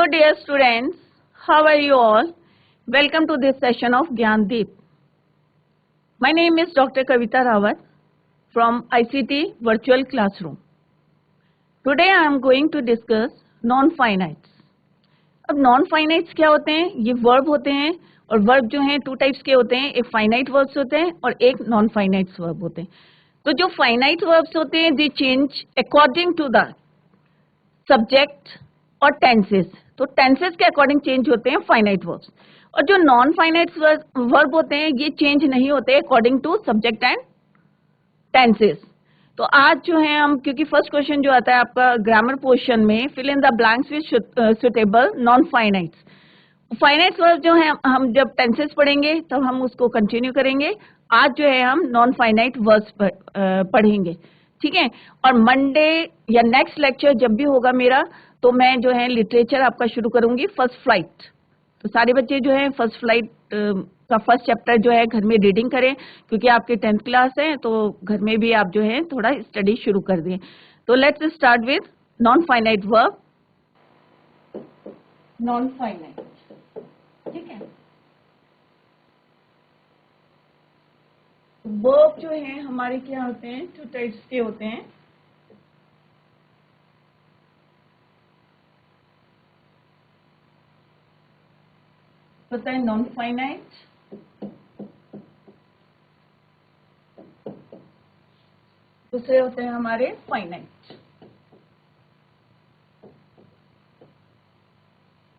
Hello dear students, how are you all? Welcome to this session of Gyandeep. My name is Dr. Kavita Rawat from ICT Virtual Classroom. Today I am going to discuss non-finites. अब non-finites क्या होते हैं? ये verb होते हैं और verb जो हैं two types के होते हैं, एक finite verbs होते हैं और एक non-finite verb होते हैं. तो जो finite verbs होते हैं they change according to the subject और tenses. तो टेंसेस के अकॉर्डिंग चेंज होते हैं फाइनाइट वर्ब्स और जो नॉन फाइनाइट वर्ब होते हैं ये चेंज नहीं होते according to subject and tenses. तो आज जो है हम, क्योंकि फर्स्ट क्वेश्चन जो आता है आपका ग्रामर पोर्शन में, fill in the blanks with suitable non finites. Finite verb जो है हम जब टेंसेस पढ़ेंगे तब हम उसको कंटिन्यू करेंगे. आज जो है हम नॉन फाइनाइट वर्ब्स पढ़ेंगे, ठीक है. और मंडे या नेक्स्ट लेक्चर जब भी होगा मेरा, तो मैं जो है लिटरेचर आपका शुरू करूंगी फर्स्ट फ्लाइट. तो सारे बच्चे जो है फर्स्ट फ्लाइट का फर्स्ट चैप्टर जो है घर में रीडिंग करें, क्योंकि आपके 10th क्लास है तो घर में भी आप जो है थोड़ा स्टडी शुरू कर दें. तो let's start with non finite verb. Non finite, ठीक है. वर्ब जो है हमारे क्या होते हैं, टू टाइप्स के होते हैं. होता है नॉन फाइनाइट, दूसरे होते हैं हमारे फाइनाइट,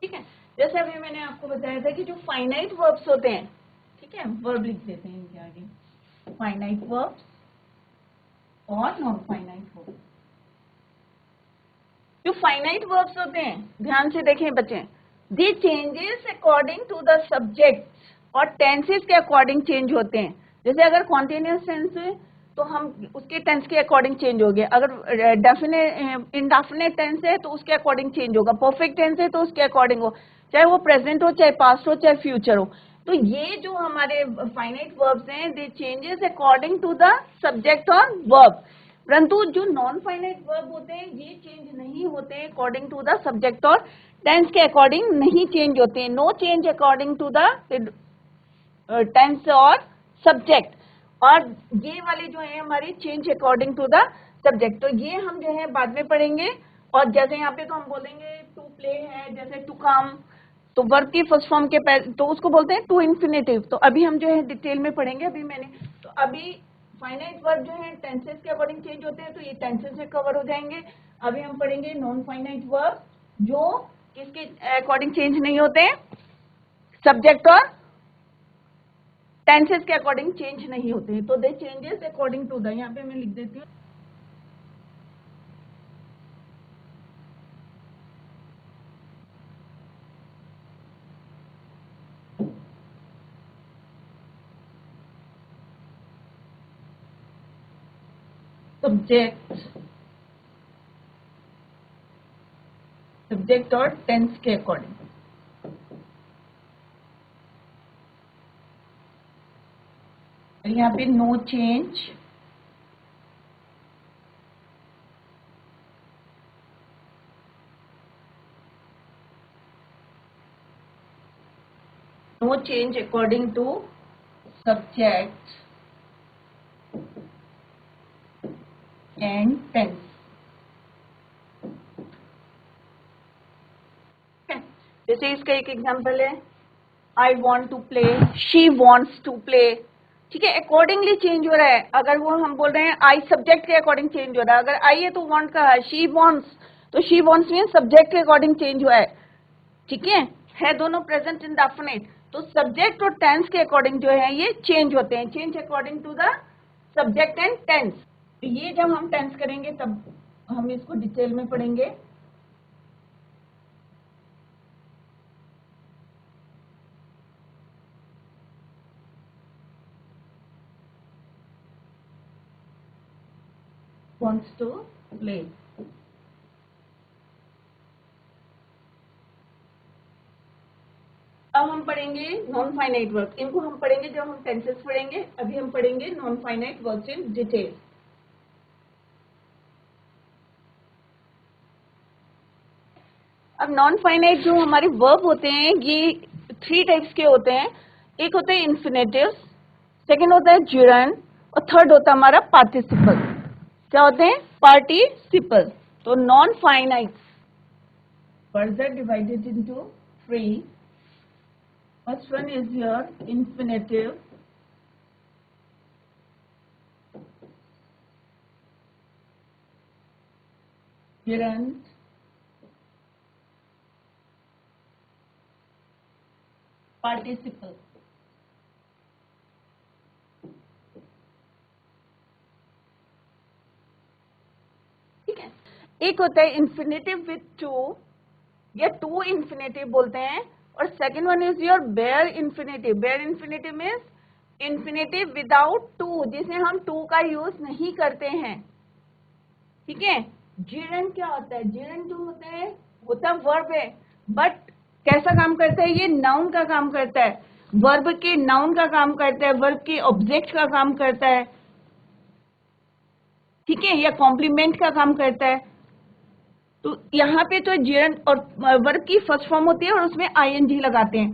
ठीक है. जैसे अभी मैंने आपको बताया था कि जो फाइनाइट वर्ब्स होते हैं, ठीक है, वर्ब लिख देते हैं इनके आगे, फाइनाइट वर्ब्स और नॉन फाइनाइट वर्ब्स. जो फाइनाइट वर्ब्स होते हैं, ध्यान से देखें बच्चे, the changes according to the subject और टेंसेस के अकॉर्डिंग चेंज होते हैं. जैसे अगर कॉन्टिन्यूअस टेंस है तो हम उसके टेंस के अकॉर्डिंग चेंज हो गया. अगर डेफिनेट इंडेफिनेट टेंस है तो उसके अकॉर्डिंग चेंज होगा. परफेक्ट टेंस है तो उसके अकॉर्डिंग हो, चाहे वो प्रेजेंट हो, चाहे पास्ट हो, चाहे फ्यूचर हो. तो ये जो हमारे फाइनाइट वर्ब्स हैं, they changes according to the subject और वर्ब. परंतु जो नॉन फाइनाइट वर्ब होते हैं ये चेंज नहीं होते अकॉर्डिंग टू द सब्जेक्ट और टेंस के अकॉर्डिंग नहीं चेंज होते हैं. No change according to the tense और सब्जेक्ट. और ये वाले जो है हमारे change according to the subject. तो ये हम जो है बाद में पढ़ेंगे. और जैसे यहाँ पे तो हम बोलेंगे टू प्ले है, जैसे टू कम, तो वर्ब की फर्स्ट फॉर्म के पहले तो उसको बोलते हैं टू इन्फिनेटिव. तो अभी हम जो है डिटेल में पढ़ेंगे. अभी फाइनाइट वर्ब जो है टेंसेस के अकॉर्डिंग चेंज होते हैं, तो ये टेंसेस में कवर हो जाएंगे. अभी हम पढ़ेंगे नॉन फाइनाइट वर्ब जो किसके अकॉर्डिंग चेंज नहीं होते, सब्जेक्ट और टेंसेस के अकॉर्डिंग चेंज नहीं होते हैं. तो दे चेंजेस अकॉर्डिंग टू द, यहाँ पे मैं लिख देती हूँ, सब्जेक्ट और टेंस के अकॉर्डिंग. यहाँ पे no change, no change according to subject and tense. जैसे इसका एक एग्जांपल है, I want to play, she wants to play, ठीक है. अकॉर्डिंगली चेंज हो रहा है. अगर वो हम बोल रहे हैं आई, सब्जेक्ट के अकॉर्डिंग चेंज हो रहा है. अगर आई है तो वॉन्ट का है, शी वॉन्ट्स तो शी वॉन्ट्स मीन सब्जेक्ट के अकॉर्डिंग चेंज हुआ है, ठीक है दोनों प्रेजेंट इंडेफिनिट. तो सब्जेक्ट और टेंस के अकॉर्डिंग जो है ये चेंज होते हैं, change according to the subject and tense. तो ये जब हम टेंस करेंगे तब हम इसको डिटेल में पढ़ेंगे. wants to play. अब हम पढ़ेंगे नॉन फाइनाइट वर्ब. इनको हम पढ़ेंगे जब हम टेंसेस पढ़ेंगे. अभी हम पढ़ेंगे non finite verbs in detail. अब नॉन फाइनाइट जो हमारे वर्ब होते हैं ये 3 टाइप्स के होते हैं। एक होता है इन्फिनेटिव, सेकंड होता है gerund और थर्ड होता है हमारा पार्टिसिपल। क्या होते हैं? पार्टिसिपल। तो non finite further divided into 3. First one is your infinitive, gerund, participle. ठीक है। एक होता है इन्फिनेटिव विथ टू या टू इन्फिनेटिव बोलते हैं, और second one is your bare infinitive. Bare infinitive means infinitive without to, जिसे हम टू का यूज नहीं करते हैं। ठीक है। gerund क्या होता है? gerund जो होता है वर्ब है, बट कैसा काम करता है? ये नाउन का काम करता है, वर्ब के नाउन का काम करता है, वर्ब के ऑब्जेक्ट का काम करता है। ठीक है, या कॉम्प्लीमेंट का काम करता है। तो यहाँ पे तो gerund और वर्ब की फर्स्ट फॉर्म होती है और उसमें ing लगाते हैं,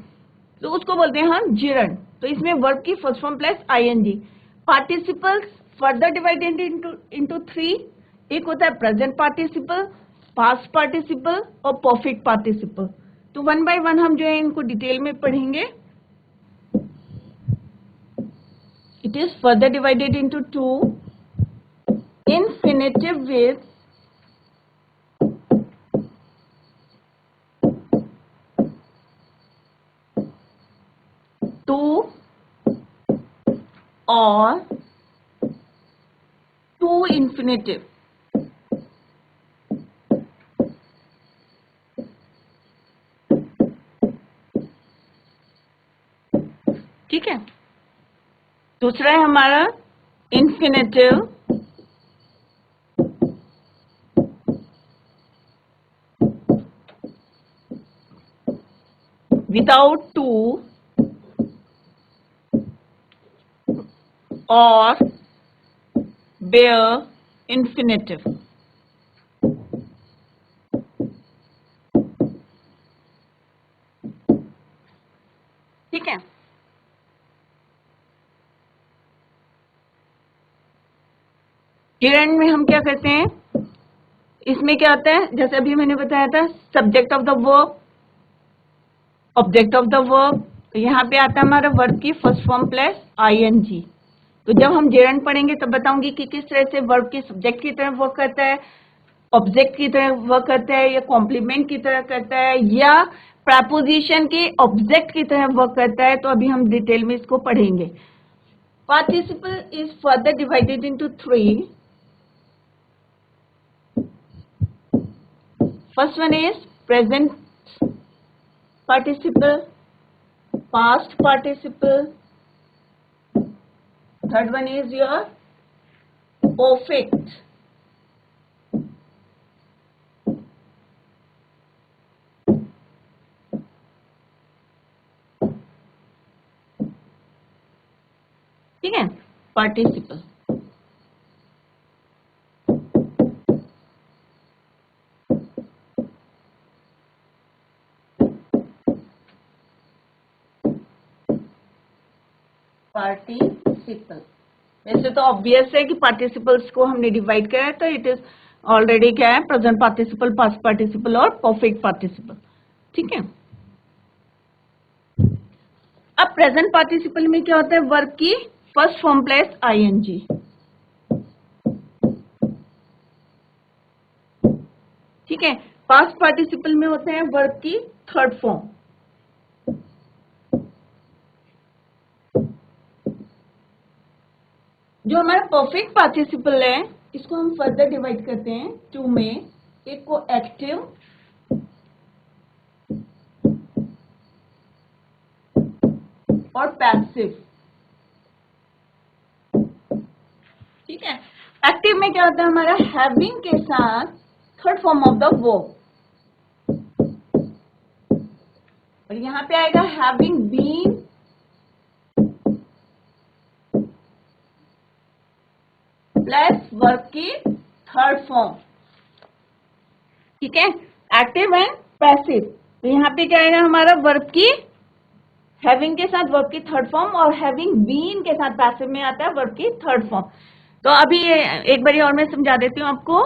तो उसको बोलते हैं हम gerund। तो इसमें वर्ब की first form plus ing। Participles further divided into 3। एक होता है प्रेजेंट पार्टिसिपल, पास्ट पार्टिसिपल और परफेक्ट पार्टिसिपल। तो वन बाय वन हम जो है इनको डिटेल में पढ़ेंगे। It is further divided into 2। Infinitive with to और टू इन्फिनेटिव। ठीक है। दूसरा है हमारा इन्फिनेटिव विदाउट टू और बेयर इन्फिनेटिव। ठीक है। gerund में हम क्या करते हैं? इसमें क्या होता है? जैसे अभी मैंने बताया था, subject of the verb, object of the verb. तो यहाँ पे आता है हमारा वर्ब की फर्स्ट फॉर्म प्लस ing। तो जब हम gerund पढ़ेंगे तब बताऊंगी कि किस तरह से वर्ब के सब्जेक्ट की तरह वर्क करता है, ऑब्जेक्ट की तरह वर्क करता है, या कॉम्प्लीमेंट की तरह करता है, या प्रपोजिशन के ऑब्जेक्ट की तरह वर्क करता है। तो अभी हम डिटेल में इसको पढ़ेंगे। Participle is further divided into 3। First one is present participle, past participle. Third one is your perfect. ठीक है, participle. पार्टिसिपल वैसे तो ऑब्वियस है कि पार्टिसिपल्स को हमने डिवाइड किया है, तो इट इज ऑलरेडी क्या है? प्रेजेंट पार्टिसिपल, पास्ट पार्टिसिपल और परफेक्ट पार्टिसिपल। ठीक है। अब प्रेजेंट पार्टिसिपल में क्या होता है? वर्ब की फर्स्ट फॉर्म प्लस ing। ठीक है। पास्ट पार्टिसिपल में होते हैं वर्ब की थर्ड फॉर्म। जो हमारा परफेक्ट पार्टिसिपल है, इसको हम फर्दर डिवाइड करते हैं टू में। एक को एक्टिव और पैसिव। ठीक है। एक्टिव में क्या होता है? हमारा हैविंग के साथ third form of the verb, और यहां पे आएगा हैविंग बीन प्लस वर्ब की थर्ड फॉर्म। ठीक है। Active and passive. तो यहाँ पे क्या आएगा हमारा, वर्ब की हैविंग के साथ वर्ब की थर्ड फॉर्म, और हैविंग बीन के साथ पैसिव में आता है वर्ब की थर्ड फॉर्म। तो अभी एक बारी और मैं समझा देती हूँ आपको।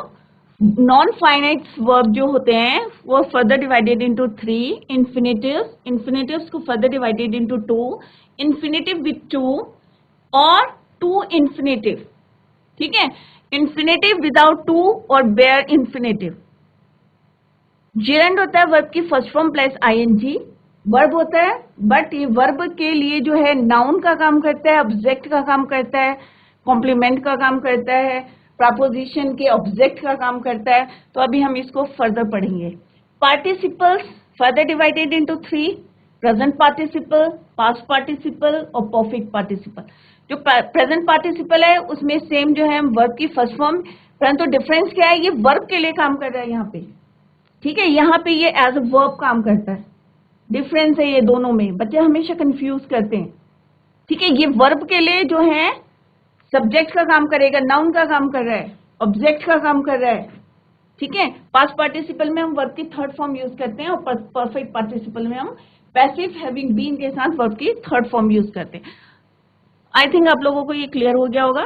नॉन फाइनाइट वर्ब जो होते हैं वो further divided into 3 infinitives, infinitives को further divided into 2, infinitive with 2 और 2 इन्फिनेटिव। ठीक है, इन्फिनेटिव विदाउट 2 और बेयर इन्फिनेटिव। जेरेंड होता है वर्ब की first form plus ING. Verb होता है, बट ये वर्ब के लिए जो है नाउन का काम करता है, ऑब्जेक्ट का काम करता है, कॉम्प्लीमेंट का काम करता है, प्रपोजिशन के ऑब्जेक्ट का काम करता है। तो अभी हम इसको फर्दर पढ़ेंगे। Participles further divided into 3, present participle, past participle और परफेक्ट पार्टिसिपल। जो प्रेजेंट पार्टिसिपल है उसमें सेम जो है वर्ब की फर्स्ट फॉर्म, परंतु डिफरेंस क्या है, ये वर्ब के लिए काम कर रहा है यहाँ पे। ठीक है, यहाँ पे ये एज अ वर्ब काम करता है। डिफरेंस है ये दोनों में, बच्चे हमेशा कंफ्यूज करते हैं। ठीक है, ये वर्ब के लिए जो है सब्जेक्ट का काम करेगा, नाउन का काम कर रहा है, ऑब्जेक्ट का काम कर रहा है। ठीक है, पास्ट पार्टिसिपल में हम वर्ब की थर्ड फॉर्म यूज करते हैं, और परफेक्ट पार्टिसिपल में हम पैसिव हैविंग बीन के साथ वर्ब की थर्ड फॉर्म यूज करते हैं। आई थिंक आप लोगों को ये क्लियर हो गया होगा।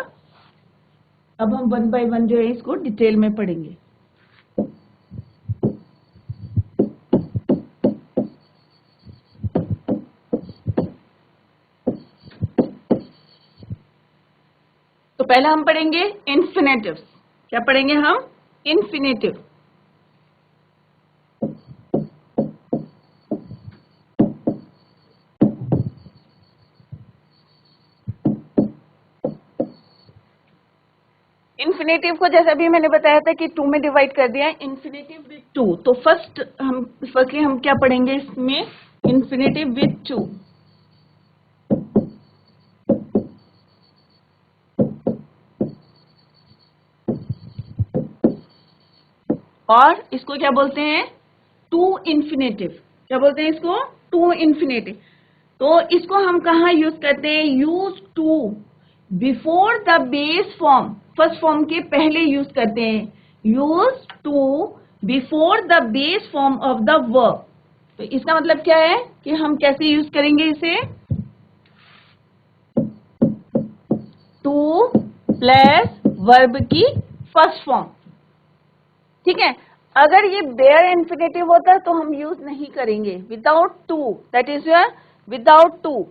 अब हम वन बाय वन जो है इसको डिटेल में पढ़ेंगे। तो पहला हम पढ़ेंगे इन्फिनेटिव्स। क्या पढ़ेंगे हम, इन्फिनेटिव। इन्फिनेटिव को जैसे अभी मैंने बताया था कि 2 में डिवाइड कर दिया है, इन्फिनेटिव विथ 2। तो फर्स्टली हम क्या पढ़ेंगे इसमें, इन्फिनेटिव विथ 2। और इसको क्या बोलते हैं, 2 इन्फिनेटिव। क्या बोलते हैं इसको, 2 इन्फिनेटिव। तो इसको हम कहाँ यूज करते हैं, use to before the base form, first form के पहले यूज करते हैं, use to before the base form of the verb. तो इसका मतलब क्या है कि हम कैसे यूज करेंगे इसे, टू प्लस वर्ब की फर्स्ट फॉर्म। ठीक है, अगर ये बेयर इन्फिनेटिव होता है तो हम यूज नहीं करेंगे, without to, that is your without to.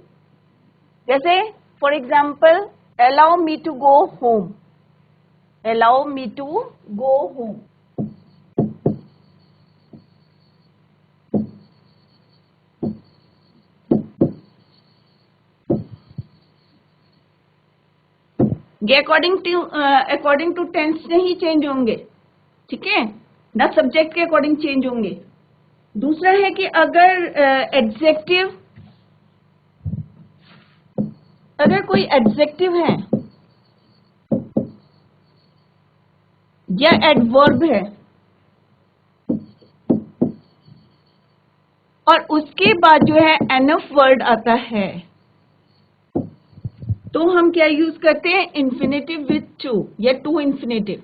जैसे for example, allow me to go home, allow me to go home. ये अकॉर्डिंग टू टेंस नहीं चेंज होंगे। ठीक है, ना सब्जेक्ट के अकॉर्डिंग चेंज होंगे। दूसरा है कि अगर एडजेक्टिव, अगर कोई एडजेक्टिव है या एडवर्ब है और उसके बाद जो है एनफ वर्ड आता है, तो हम क्या यूज करते हैं, इन्फिनेटिव विथ 2 या 2 इन्फिनेटिव।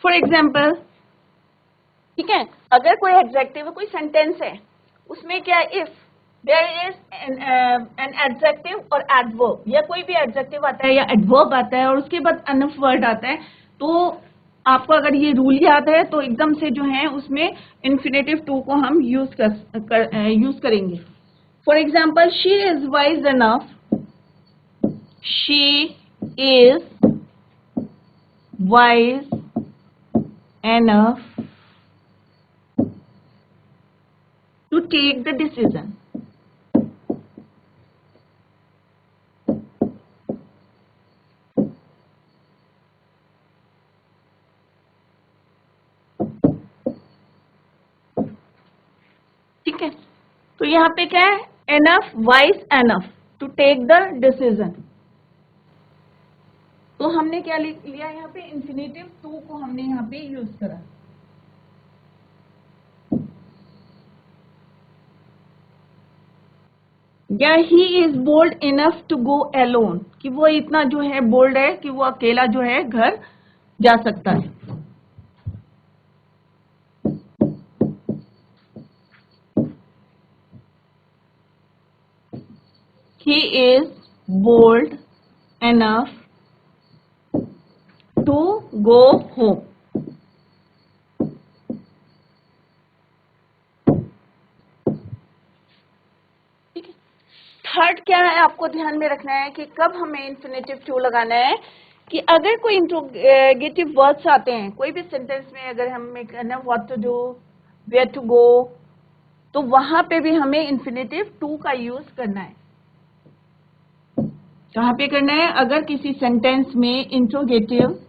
फॉर एग्जाम्पल, ठीक है, अगर कोई एडजेक्टिव, कोई सेंटेंस है, उसमें क्या, if there is an adjective और एडवर्ब, या कोई भी एडजेक्टिव आता है या एडवर्ब आता है और उसके बाद एनफ वर्ड आता है, तो आपको अगर ये रूल याद है तो एकदम से जो है उसमें इन्फिनेटिव 2 को हम यूज करेंगे। For example, she is wise enough, she is wise enough to take the decision. ठीक है, तो यहाँ पे क्या है, enough, wise enough to take the decision। तो हमने क्या लिया यहाँ पे, इन्फिनेटिव 2 को हमने यहाँ पे यूज करा। या he is bold enough to go alone, कि वो इतना जो है बोल्ड है कि वो अकेला जो है घर जा सकता है। He is bold enough to go home. ठीक है। थर्ड क्या है आपको ध्यान में रखना है कि कब हमें इन्फिनेटिव टू लगाना है, कि अगर कोई इंट्रोगेटिव वर्ड्स आते हैं कोई भी सेंटेंस में, अगर हमें कहना what to do, where to go, तो वहां पे भी हमें इन्फिनेटिव टू का यूज करना है। कहां पे करना है? अगर किसी सेंटेंस में इंट्रोगेटिव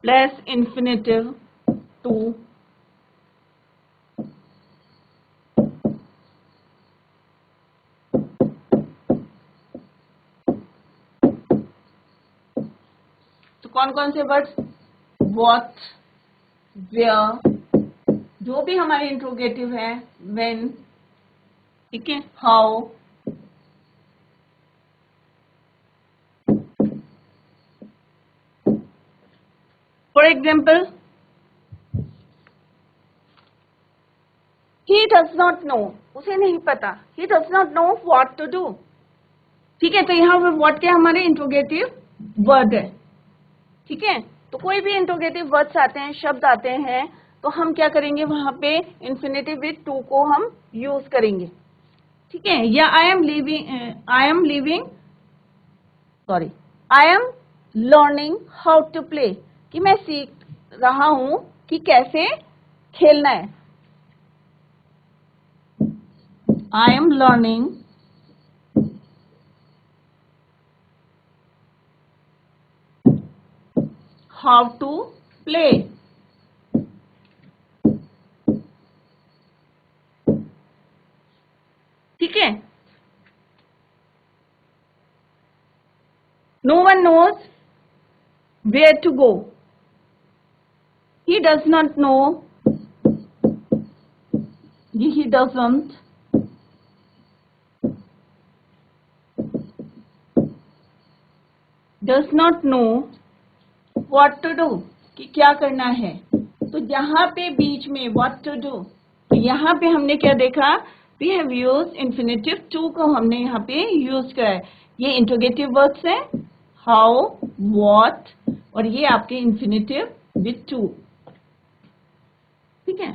प्लस इन्फिनेटिव टू तो कौन कौन से वर्ड्स? व्हाट, वेयर, जो भी हमारे इंट्रोगेटिव है, व्हेन, ठीक है, how, for example he does not know, उसे नहीं पता, he does not know what to do. ठीक है, तो यहाँ पे व्हाट क्या हमारे इंट्रोगेटिव वर्ड है। ठीक है, तो कोई भी इंट्रोगेटिव वर्ड्स आते हैं, शब्द आते हैं, तो हम क्या करेंगे वहां पे इन्फिनेटिव विद टू को हम यूज करेंगे। ठीक है, या I am living sorry I am learning how to play, कि मैं सीख रहा हूं कि कैसे खेलना है। I am learning how to play. ठीक है, no one knows where to go, he does not know, he doesn't does not know what to do, कि क्या करना है। तो यहाँ पे बीच में what to do, तो यहाँ पे हमने क्या देखा? we have used infinitive to को हमने यहाँ पे यूज करा है। ये इंट्रोगेटिव वर्ड्स है how, what, और ये आपके इंफिनिटिव with to। ठीक है,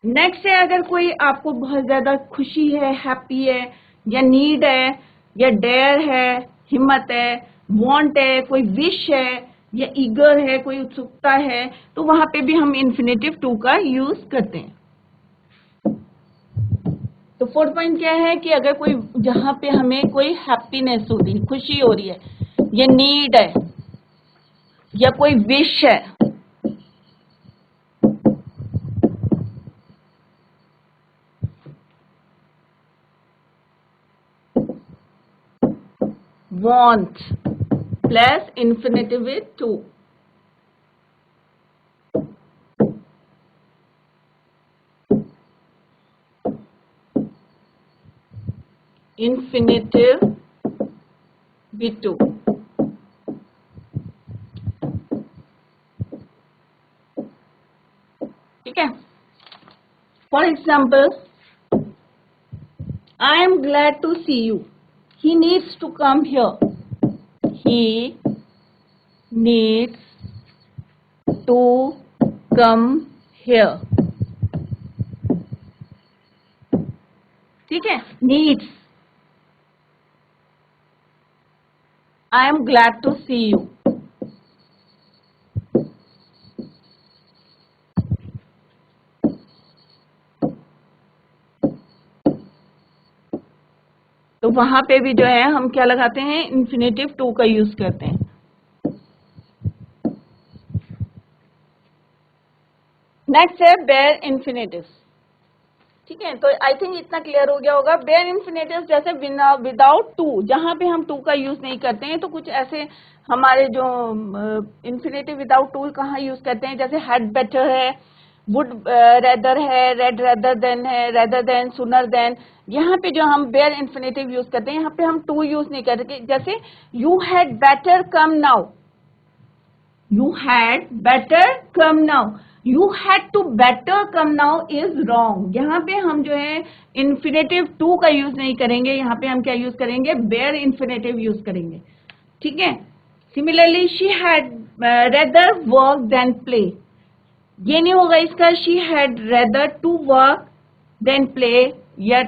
नेक्स्ट है, अगर कोई आपको बहुत ज्यादा खुशी है, हैप्पी है, या नीड है, या डेयर है, हिम्मत है, वांट है, कोई विश है, या ईगर है, कोई उत्सुकता है, तो वहां पे भी हम इन्फिनेटिव टू का यूज करते हैं। तो फोर्थ पॉइंट क्या है कि अगर कोई जहां पे हमें कोई हैप्पीनेस हो रही है, खुशी हो रही है, या नीड है, या कोई विश है, want plus infinitive with to। infinitive with to। ठीक है, for example I am glad to see you, he needs to come here, he needs to come here। ठीक है, needs, I am glad to see you। तो वहां पे भी जो है हम क्या लगाते हैं? इन्फिनेटिव टू का यूज करते हैं। नेक्स्ट है बेयर इन्फिनेटिव। ठीक है, तो आई थिंक इतना क्लियर हो गया होगा। बेयर इन्फिनेटिव जैसे विदाउट टू, जहाँ पे हम टू का यूज नहीं करते हैं, तो कुछ ऐसे हमारे जो इन्फिनेटिव विदाउट टू कहाँ यूज करते हैं, जैसे हैड बेटर है, वुड रेदर है, रेड रेदर देन है, रेदर देन, सुनर देन। यहाँ पे जो हम बेयर इन्फिनेटिव यूज करते हैं, यहाँ पे हम टू यूज नहीं करते। जैसे you had better come now, you had better come now, you had to better come now is wrong। यहाँ पे हम जो है इन्फिनेटिव टू का यूज नहीं करेंगे, यहाँ पे हम क्या यूज करेंगे, बेयर इन्फिनेटिव यूज करेंगे। ठीक है, similarly she had rather work than play, ये नहीं होगा इसका she had rather to work than play, या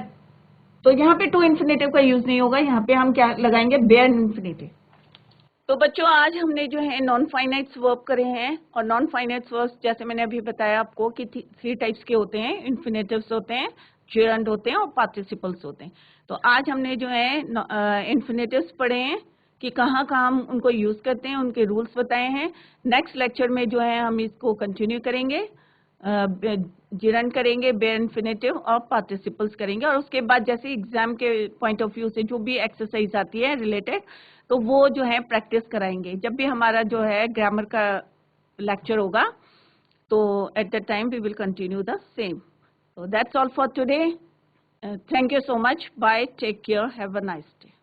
तो यहाँ पे टू इन्फिनेटिव का यूज नहीं होगा, यहाँ पे हम क्या लगाएंगे, बेयर इन्फिनेटिव। तो बच्चों आज हमने जो है नॉन फाइनाइट्स वर्ब करे हैं, और नॉन फाइनाइट्स वर्ब्स जैसे मैंने अभी बताया आपको कि 3 टाइप्स के होते हैं, इन्फिनेटिव्स होते हैं, gerund होते हैं और पार्टिसिपल्स होते हैं। तो आज हमने जो है इन्फिनेटिव्स पढ़े हैं कि कहाँ कहाँ हम उनको यूज करते हैं, उनके रूल्स बताए हैं। नेक्स्ट लेक्चर में जो है हम इसको कंटिन्यू करेंगे, gerund करेंगे, बेयर इन्फिनेटिव और पार्टिसिपल्स करेंगे, और उसके बाद जैसे एग्जाम के पॉइंट ऑफ व्यू से जो भी एक्सरसाइज आती है रिलेटेड, तो वो जो है प्रैक्टिस कराएंगे। जब भी हमारा जो है ग्रामर का लेक्चर होगा, तो at the time we will continue the same. So that's all for today. Thank you so much. Bye. Take care. Have a nice day.